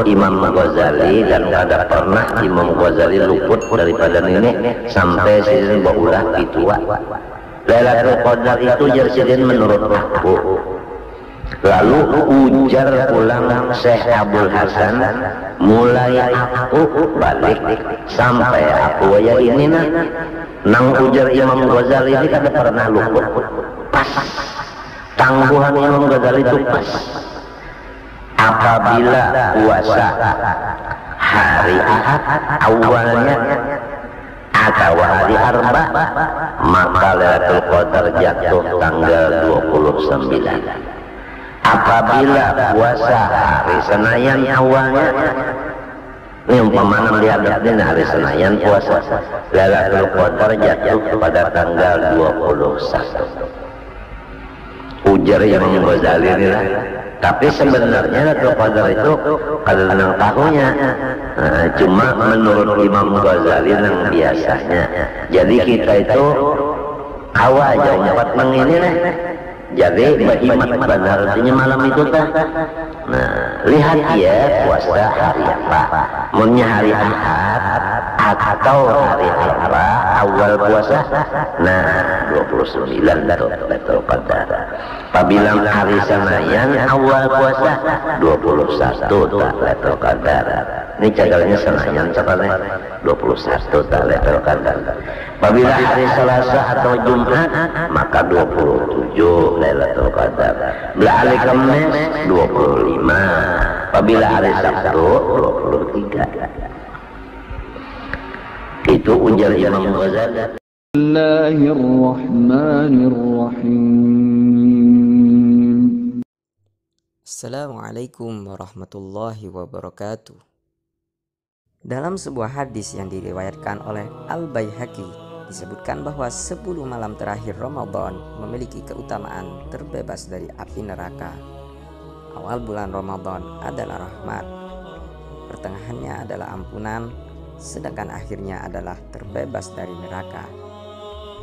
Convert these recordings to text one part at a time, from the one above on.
Imam Ghazali, dan kada pernah Imam Ghazali luput daripada nenek sampai sidin baulah pitua. Lailatul Qadar itu jadi menurut aku. Lalu ujar pulang Syekh Abdul Hasan, mulai aku balik sampai aku ya ini nang ujar Imam Ghazali ini kada pernah luput. Pas tangguhan Imam Ghazali itu pas. Apabila puasa hari Ahad awalnya atau hari Arba, maka Lailatul Qadar jatuh tanggal 29. Apabila puasa hari Senayan awalnya, ini umpamanya dihadapin hari Senayan puasa, Lailatul Qadar jatuh pada tanggal 21. Ujar Imam Ghazali ini lah. Tapi sebenarnya Lailatul Qadar itu kadang tahunya, cuma menurut Imam Ghazali yang biasanya. Jadi kita itu awal aja umpat nang ini lah. Jadi berhimat benar artinya malam itu tah. Nah, lihat ya puasa hari apa? Mungkin hari Ahad atau hari apa awal puasa? Nah, 29 Lailatul Qadar. Apabila hari Senayan awal puasa 21 Lailatul Qadar. Ini cagalnya Senayan cepatnya 21 Lailatul Qadar. Apabila hari Selasa atau Jumat maka 27 Lailatul Qadar. Bila hari Kamis 25. Apabila hari Sabtu 23. Itu ujar Imam Ghazali. Bismillahirrahmanirrahim. Assalamualaikum warahmatullahi wabarakatuh. Dalam sebuah hadis yang diriwayatkan oleh Al-Baihaqi disebutkan bahwa 10 malam terakhir Ramadan memiliki keutamaan terbebas dari api neraka. Awal bulan Ramadan adalah rahmat, pertengahannya adalah ampunan, sedangkan akhirnya adalah terbebas dari neraka.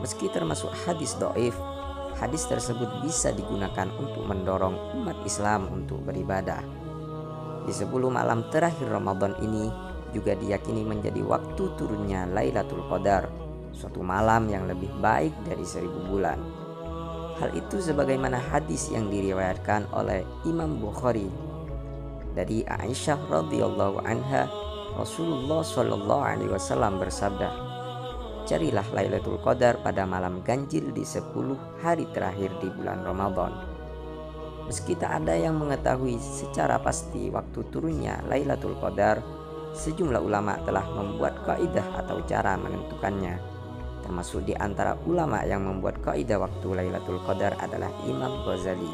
Meski termasuk hadis dhaif, hadis tersebut bisa digunakan untuk mendorong umat Islam untuk beribadah. Di 10 malam terakhir Ramadan ini juga diyakini menjadi waktu turunnya Lailatul Qadar, suatu malam yang lebih baik dari 1000 bulan. Hal itu sebagaimana hadis yang diriwayatkan oleh Imam Bukhari dari Aisyah radhiyallahu anha, Rasulullah shallallahu alaihi wasallam bersabda, "Carilah Lailatul Qadar pada malam ganjil di 10 hari terakhir di bulan Ramadan." Meski tak ada yang mengetahui secara pasti waktu turunnya Lailatul Qadar, sejumlah ulama telah membuat kaidah atau cara menentukannya. Termasuk di antara ulama yang membuat kaidah waktu Lailatul Qadar adalah Imam Ghazali.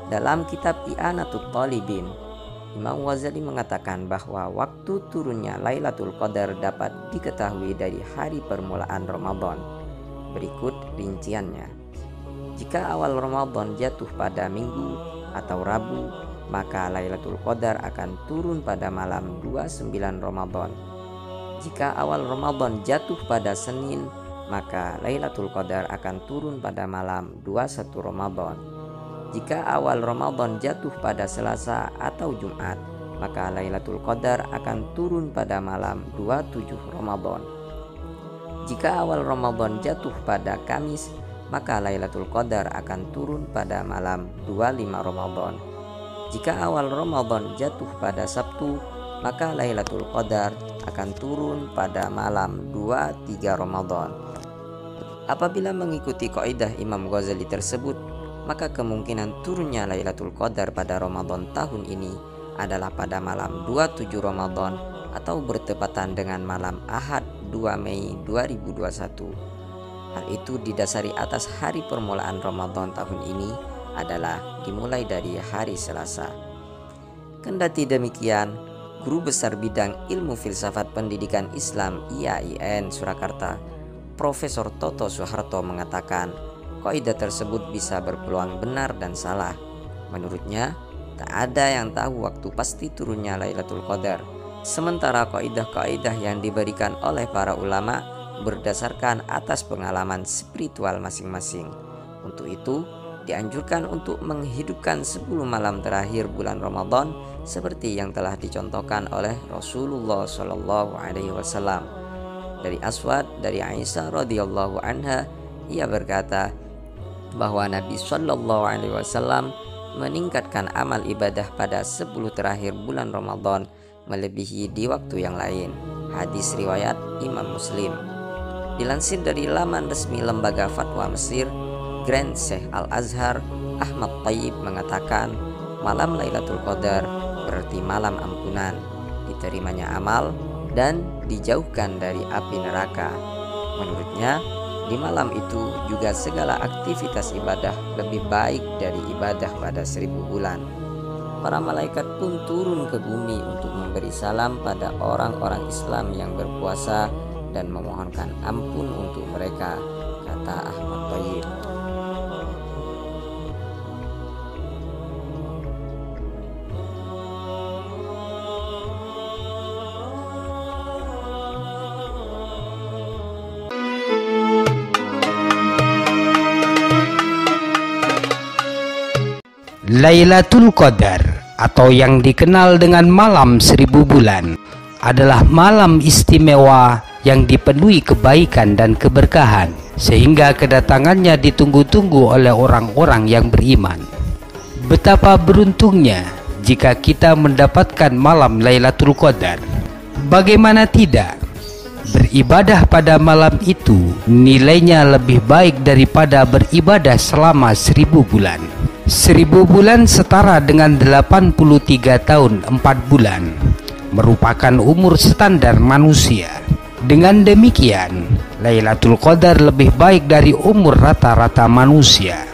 Dalam kitab I'anatul Talibin, Imam Ghazali mengatakan bahwa waktu turunnya Lailatul Qadar dapat diketahui dari hari permulaan Ramadan. Berikut rinciannya. Jika awal Ramadan jatuh pada Minggu atau Rabu, maka Lailatul Qadar akan turun pada malam 29 Ramadan. Jika awal Ramadan jatuh pada Senin, maka Lailatul Qadar akan turun pada malam 21 Ramadan. Jika awal Ramadan jatuh pada Selasa atau Jumat, maka Lailatul Qadar akan turun pada malam 27 Ramadan. Jika awal Ramadan jatuh pada Kamis, maka Lailatul Qadar akan turun pada malam 25 Ramadan. Jika awal Ramadan jatuh pada Sabtu, maka Lailatul Qadar akan turun pada malam 23 Ramadan. Apabila mengikuti kaidah Imam Ghazali tersebut, maka kemungkinan turunnya Lailatul Qadar pada Ramadan tahun ini adalah pada malam 27 Ramadan atau bertepatan dengan malam Ahad 2 Mei 2021. Hal itu didasari atas hari permulaan Ramadan tahun ini adalah dimulai dari hari Selasa. Kendati demikian, Guru Besar Bidang Ilmu Filsafat Pendidikan Islam IAIN Surakarta, Profesor Toto Soeharto mengatakan, kaidah tersebut bisa berpeluang benar dan salah. Menurutnya, tak ada yang tahu waktu pasti turunnya Lailatul Qadar. Sementara kaidah-kaidah yang diberikan oleh para ulama berdasarkan atas pengalaman spiritual masing-masing. Untuk itu, dianjurkan untuk menghidupkan 10 malam terakhir bulan Ramadan seperti yang telah dicontohkan oleh Rasulullah Shallallahu Alaihi Wasallam. Dari Aswad dari Aisyah radhiyallahu anha, ia berkata bahwa Nabi Shallallahu Alaihi Wasallam meningkatkan amal ibadah pada 10 terakhir bulan Ramadan melebihi di waktu yang lain. Hadis riwayat Imam Muslim. Dilansir dari laman resmi Lembaga Fatwa Mesir, Grand Sheikh Al-Azhar Ahmad Thayyib mengatakan, malam Lailatul Qadar berarti malam ampunan, diterimanya amal, dan dijauhkan dari api neraka. Menurutnya, di malam itu juga segala aktivitas ibadah lebih baik dari ibadah pada 1000 bulan. Para malaikat pun turun ke bumi untuk memberi salam pada orang-orang Islam yang berpuasa dan memohonkan ampun untuk mereka, kata Ahmad Thayyib. Lailatul Qadar atau yang dikenal dengan malam 1000 bulan adalah malam istimewa yang dipenuhi kebaikan dan keberkahan, sehingga kedatangannya ditunggu-tunggu oleh orang-orang yang beriman. Betapa beruntungnya jika kita mendapatkan malam Lailatul Qadar. Bagaimana tidak? Beribadah pada malam itu nilainya lebih baik daripada beribadah selama 1000 bulan. 1000 bulan setara dengan 83 tahun 4 bulan, merupakan umur standar manusia. Dengan demikian, Lailatul Qadar lebih baik dari umur rata-rata manusia.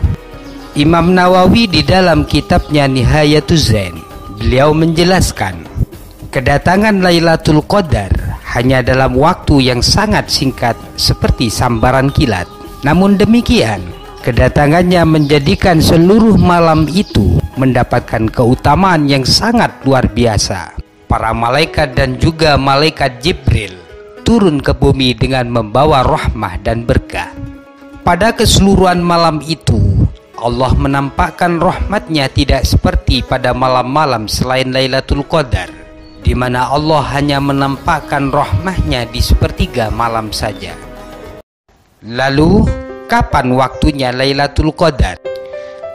Imam Nawawi di dalam kitabnya Nihayatuz Zain, beliau menjelaskan, kedatangan Lailatul Qadar hanya dalam waktu yang sangat singkat seperti sambaran kilat. Namun demikian, kedatangannya menjadikan seluruh malam itu mendapatkan keutamaan yang sangat luar biasa. Para malaikat dan juga malaikat Jibril turun ke bumi dengan membawa rahmah dan berkah. Pada keseluruhan malam itu, Allah menampakkan rahmatnya tidak seperti pada malam-malam selain Lailatul Qadar, di mana Allah hanya menampakkan rahmahnya di sepertiga malam saja. Lalu, kapan waktunya Lailatul Qadar?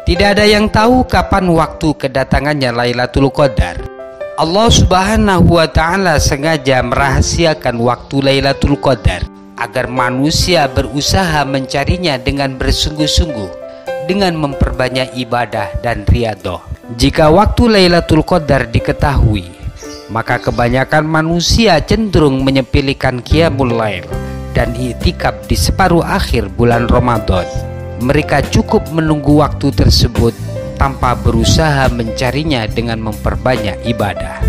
Tidak ada yang tahu kapan waktu kedatangannya Lailatul Qadar. Allah Subhanahu wa Ta'ala sengaja merahasiakan waktu Lailatul Qadar agar manusia berusaha mencarinya dengan bersungguh-sungguh, dengan memperbanyak ibadah dan riyadhah. Jika waktu Lailatul Qadar diketahui, maka kebanyakan manusia cenderung menyepelekan qiyamul lail dan i'tikaf di separuh akhir bulan Ramadan. Mereka cukup menunggu waktu tersebut tanpa berusaha mencarinya dengan memperbanyak ibadah.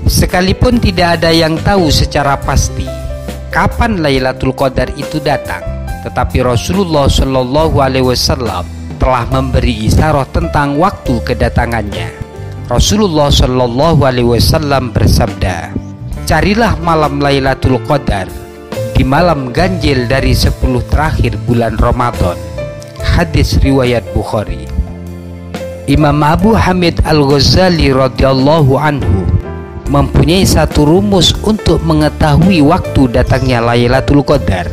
Sekalipun tidak ada yang tahu secara pasti kapan Lailatul Qadar itu datang, tetapi Rasulullah Shallallahu Alaihi Wasallam telah memberi isyarat tentang waktu kedatangannya. Rasulullah Shallallahu Alaihi Wasallam bersabda, carilah malam Lailatul Qadar di malam ganjil dari 10 terakhir bulan Ramadan. Hadis riwayat Bukhari. Imam Abu Hamid Al-Ghazali radhiyallahu anhu mempunyai satu rumus untuk mengetahui waktu datangnya Lailatul Qadar,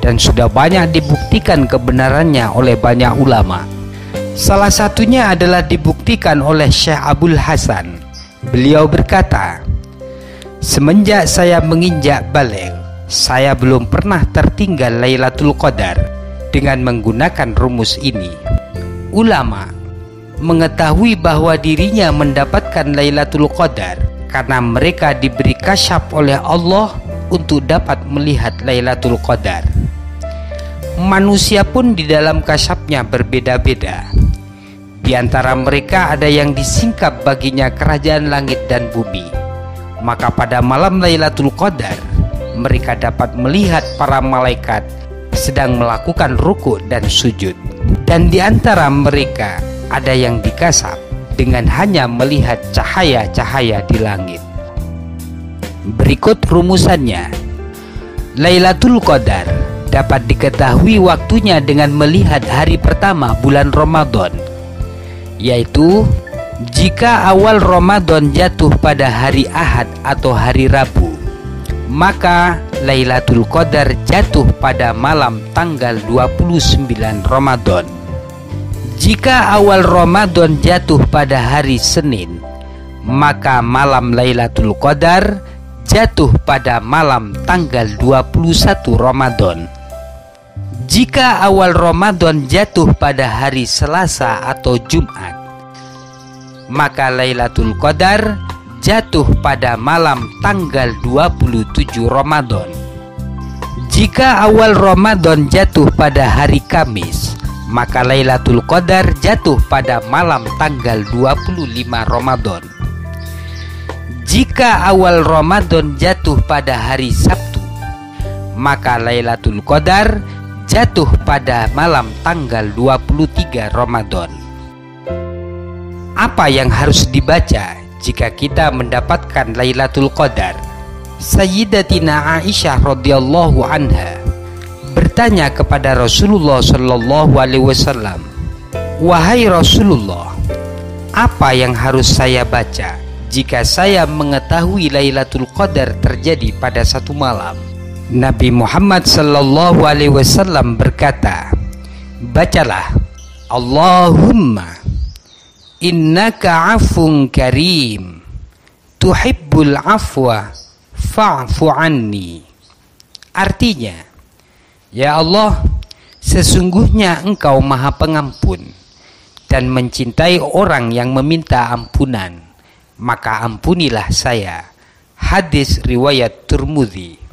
dan sudah banyak dibuktikan kebenarannya oleh banyak ulama. Salah satunya adalah dibuktikan oleh Syekh Abdul Hasan. Beliau berkata, semenjak saya menginjak baligh, saya belum pernah tertinggal Lailatul Qadar dengan menggunakan rumus ini. Ulama mengetahui bahwa dirinya mendapatkan Lailatul Qadar karena mereka diberi kasyaf oleh Allah untuk dapat melihat Lailatul Qadar. Manusia pun di dalam kasyafnya berbeda-beda. Di antara mereka ada yang disingkap baginya kerajaan langit dan bumi. Maka pada malam Lailatul Qadar, mereka dapat melihat para malaikat sedang melakukan rukuk dan sujud. Dan di antara mereka ada yang dikasap dengan hanya melihat cahaya-cahaya di langit. Berikut rumusannya. Lailatul Qadar dapat diketahui waktunya dengan melihat hari pertama bulan Ramadan, yaitu jika awal Ramadan jatuh pada hari Ahad atau hari Rabu, maka Lailatul Qadar jatuh pada malam tanggal 29 Ramadan. Jika awal Ramadan jatuh pada hari Senin, maka malam Lailatul Qadar jatuh pada malam tanggal 21 Ramadan. Jika awal Ramadan jatuh pada hari Selasa atau Jumat, maka Lailatul Qadar jatuh pada malam tanggal 27 Ramadan. Jika awal Ramadan jatuh pada hari Kamis, maka Lailatul Qadar jatuh pada malam tanggal 25 Ramadan. Jika awal Ramadan jatuh pada hari Sabtu, maka Lailatul Qadar jatuh pada malam tanggal 23 Ramadan. Apa yang harus dibaca jika kita mendapatkan Lailatul Qadar? Sayyidatina Aisyah radhiyallahu anha bertanya kepada Rasulullah sallallahu alaihi wasallam, "Wahai Rasulullah, apa yang harus saya baca jika saya mengetahui Lailatul Qadar terjadi pada satu malam?" Nabi Muhammad sallallahu alaihi wasallam berkata, "Bacalah Allahumma innaka afun karim tuhibbul afwa fa'fu anni." Artinya, ya Allah, sesungguhnya Engkau Maha Pengampun dan mencintai orang yang meminta ampunan, maka ampunilah saya. Hadis riwayat Tirmidzi.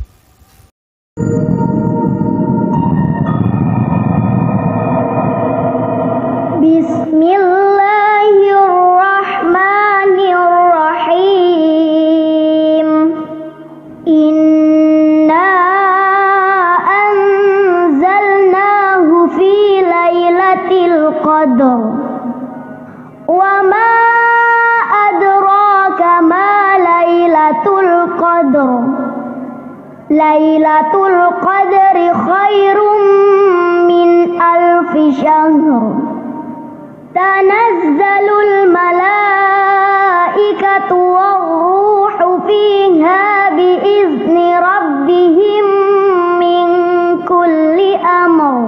Bismillahirrahmanirrahim. Inna anzalnahu fi lailatul qadr. Wa ma adraka ma lailatul qadr. Lailatul qadri khairum min alfi syahr. Tanazzalul malaikatu war-ruhu fiha biizni rabbihim min kulli amr.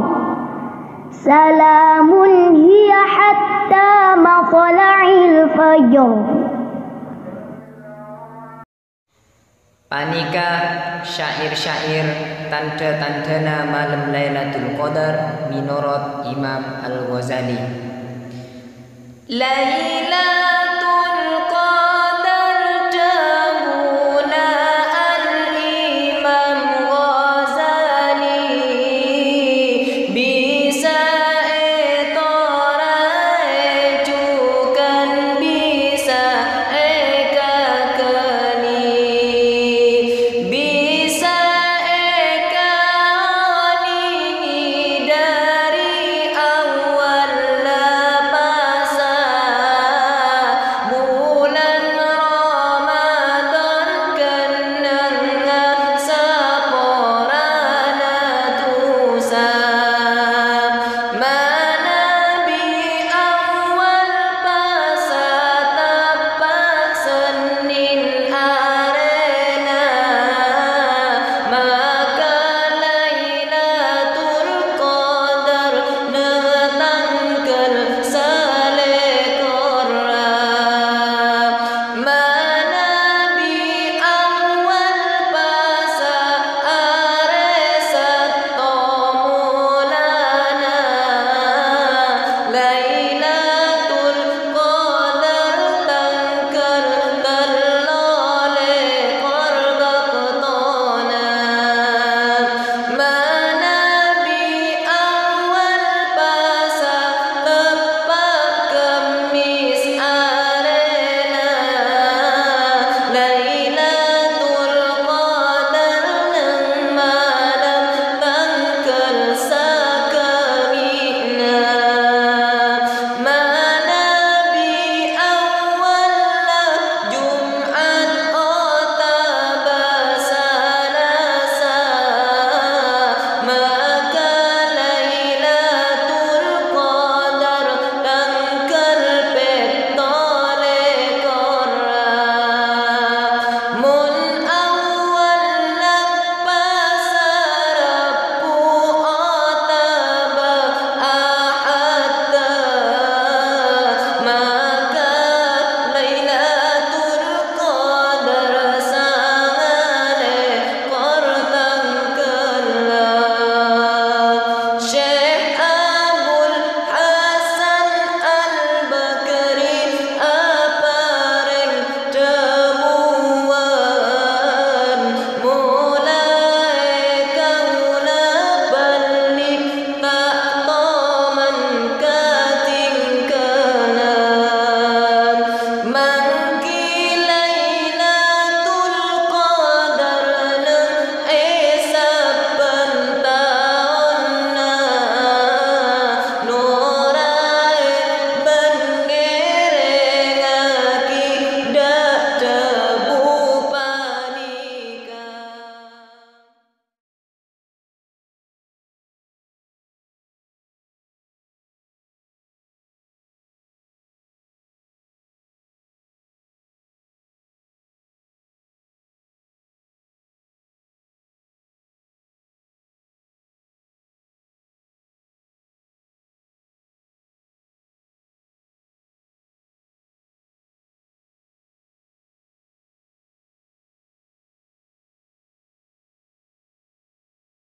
Salamun hiya hatta matla'il fajr. Panika syair-syair tanda-tandana malam Lailatul Qadar minurut Imam Al-Ghazali. Laila